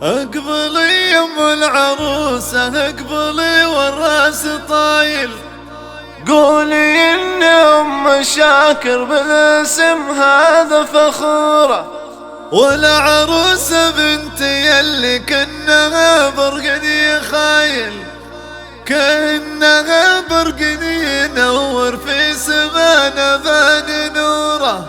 اقبلي يم العروسة اقبلي والراس طايل، قولي ان ام شاكر بالاسم هذا فخورة، والعروسة بنتي يلي كأنها برقدي خايل، كأنها برقدي ينور في سمانا بان نوره،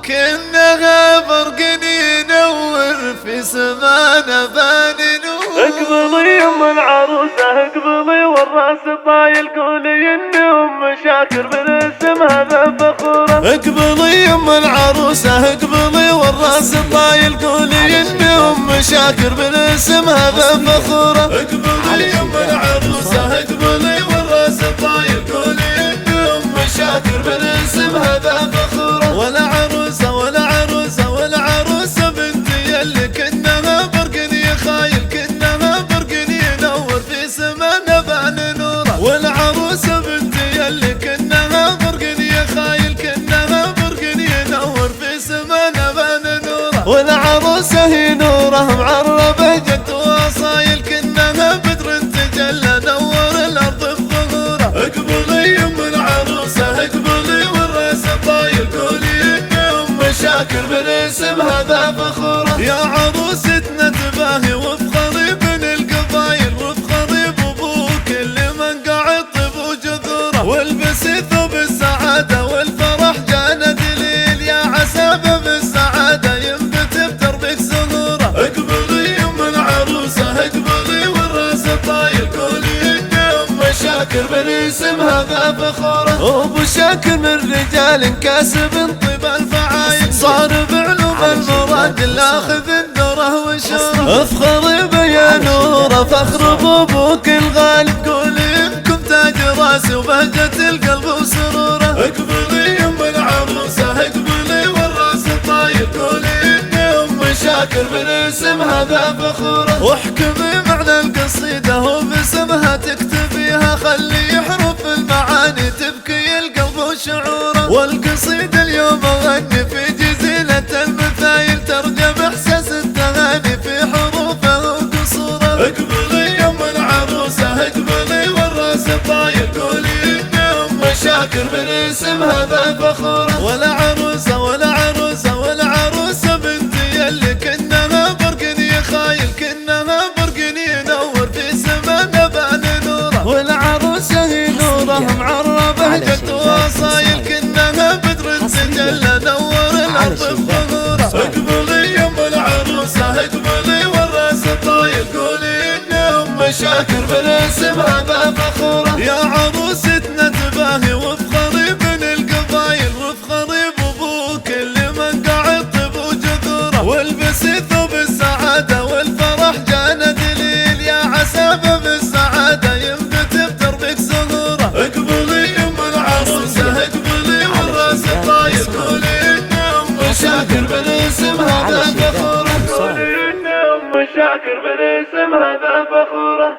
كأنها برقدي ينور في سمانا بان نوره. اقبلي ام العروسة اقبلي والراس طايل، قولي ان ام شاكر بالاسم هذا فخورة، اقبلي ام العروسة اقبلي والراس طايل، قولي ان ام شاكر بالاسم هذا فخورة. اقبلي ام العروسة اقبلي والراس طايل، قولي ان ام شاكر بالاسم هذا فخورة، ولا عروسة ولا عروسة ولا عروسة بنتي يلي كأنها برقني خايل، كأنها برقني ينور في سمانا بان نوره، والعروسة بنتي يلي كأنها برقني خايل، كأنها برقني ينور في سمانا بان نوره، والعروسة هي نوره معربة جد واصايل، كأنها بدر تجلى نور الارض بظهوره. اقبلي ام العروسة اقبلي والراس طايل، قولي ان ام شاكر بالاسم هذا فخورة، يا عروستنا تباهي وفخري بين القبايل، وفخري بابوك اللي من قاعد طيب وجذوره، والبسي ثوب السعادة والفرح جانا دليل، يا عسى بالسعادة ينبت بدربك زهوره. اقبلي ام العروسة اقبلي والراس طايل، قولي ان ام شاكر بالاسم هذا فخورة، وابو شاكر من رجال كاسب طيب الفعايل، صار بعلوم المراد الاخذ الدره وشوره، افخري بيا نوره فخر بابوك الغالب، قولي انكم تاج راسي وبهجة القلب وسروره. اقبلي ام العروسة اقبلي والراس طايل، قولي ان ام شاكر بالاسم هذا فخورة، واحكمي معنى القصيدة وباسمها تكتبيها، خلي حروف المعاني تبكي القلب وشعوره، والقصيدة اليوم اغني في جزيلة المثايل، ترجم احساس التهاني في حروفها وقصوره. اقبلي ام العروسة اقبلي والراس طايل، قولي ان ام شاكر بالاسم هذا فخورة، ولا عروسة ولا عروسة ولا عروسة بنتي يلي كأنها برقني خايل، كأنها برقني ينور في سمانا بان نوره، والعروسة هي نوره معربة جد واصايل، كأنها بدر تجلى نور الارض بظهوره. اقبلي ام العروسة اقبلي والراس طايل، قولي ان ام شاكر بالاسم هذا فخورة، يا عروستنا تباهي وفخري بين القبايل، وفخري بابوك اللي من قاعد طيب وجذوره، والبسي ثوب السعادة والفرح جانا دليل، يا عسى بالسعادة ينبت بدربك زهوره. اقبلي ام العروسة اقبلي والراس طايل، قولي ان ام شاكر بالاسم هذا فخورة، قولي ان ام شاكر بالاسم هذا فخورة.